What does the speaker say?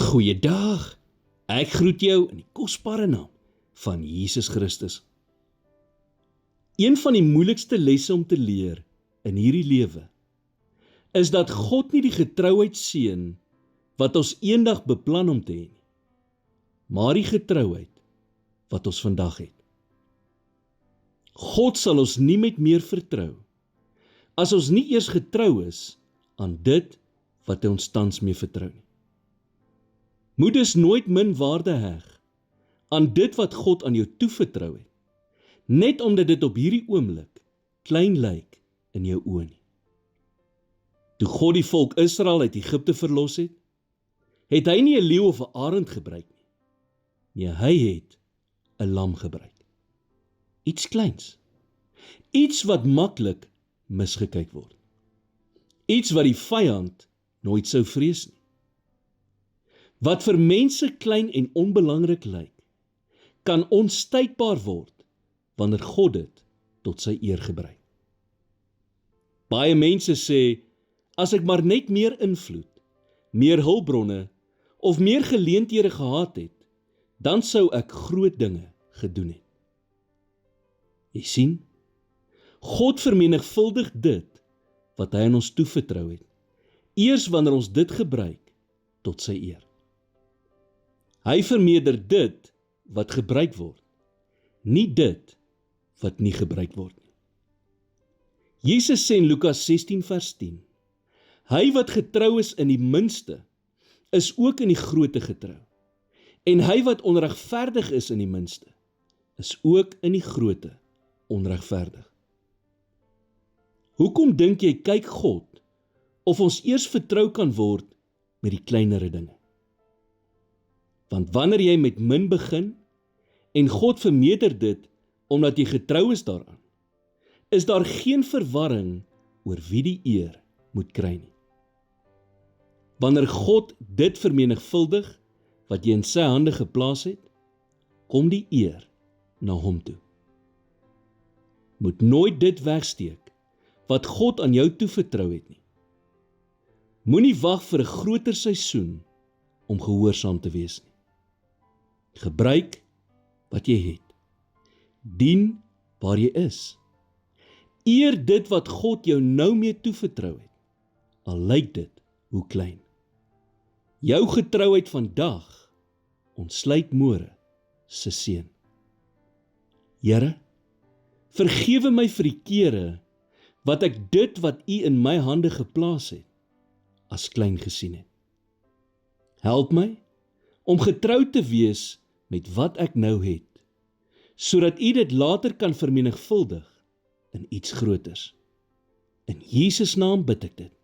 Goeiedag, ek groet jou in die kosbare naam van Jesus Christus. Een van die moeilikste lesse om te leer in hierdie lewe, is dat God nie die getrouheid seën wat ons eendag beplan om te hê nie, maar die getrouheid wat ons vandag het. God sal ons nie met meer vertrou, as ons nie eers getrou is aan dit wat hy ons tans mee vertrou nie. Moet dus nooit min waarde heg aan dit wat God aan jou toevertrou het, net omdat dit op hierdie oomblik klein lyk in jou oë nie. Toe God die volk Israel uit Egipte verlos het, het hy nie 'n leeu of 'n arend gebruik nie. Nee, hy het 'n lam gebruik. Iets kleins. Iets wat maklik misgekyk word. Iets wat die vyand nooit sou vrees nie. Wat vir mense klein en onbelangrik lyk, kan onstuitbaar word wanneer God dit tot sy eer gebruik. Baie mense sê, as ek maar net meer invloed, meer hulpbronne of meer geleenthede gehad het, dan sou ek groot dinge gedoen het. Jy sien, God vermenigvuldig dit wat hy aan ons toevertrou het, eers wanneer ons dit gebruik tot sy eer. Hy vermeerder dit wat gebruik word, nie dit wat nie gebruik word nie. Jesus sê in Lukas 16 vers 10, hy wat getrou is in die minste, is ook in die groote getrou. En hy wat onregverdig is in die minste, is ook in die groote onregverdig. Hoekom dink jy kyk God of ons eers vertrou kan word met die kleinere dinge? Want wanneer jy met min begin en God vermeerder dit omdat jy getrou is daaraan, is daar geen verwarring oor wie die eer moet kry nie. Wanneer God dit vermenigvuldig wat jy in sy hande geplaas het, kom die eer na hom toe. Moet nooit dit wegsteek wat God aan jou toevertrou het nie. Moenie wag vir 'n groter seisoen om gehoorsaam te wees nie. Gebruik wat jy het. Dien waar jy is. Eer dit wat God jou nou mee toevertrou het, al lyk dit hoe klein. Jou getrouheid vandag ontsluit môre se seën. Here, vergewe my vir die kere wat ek dit wat U in my hande geplaas het, as klein gesien het. Help my om getrou te wees met wat ek nou het, sodat U dit later kan vermenigvuldig in iets groters. In Jesus naam bid ek dit.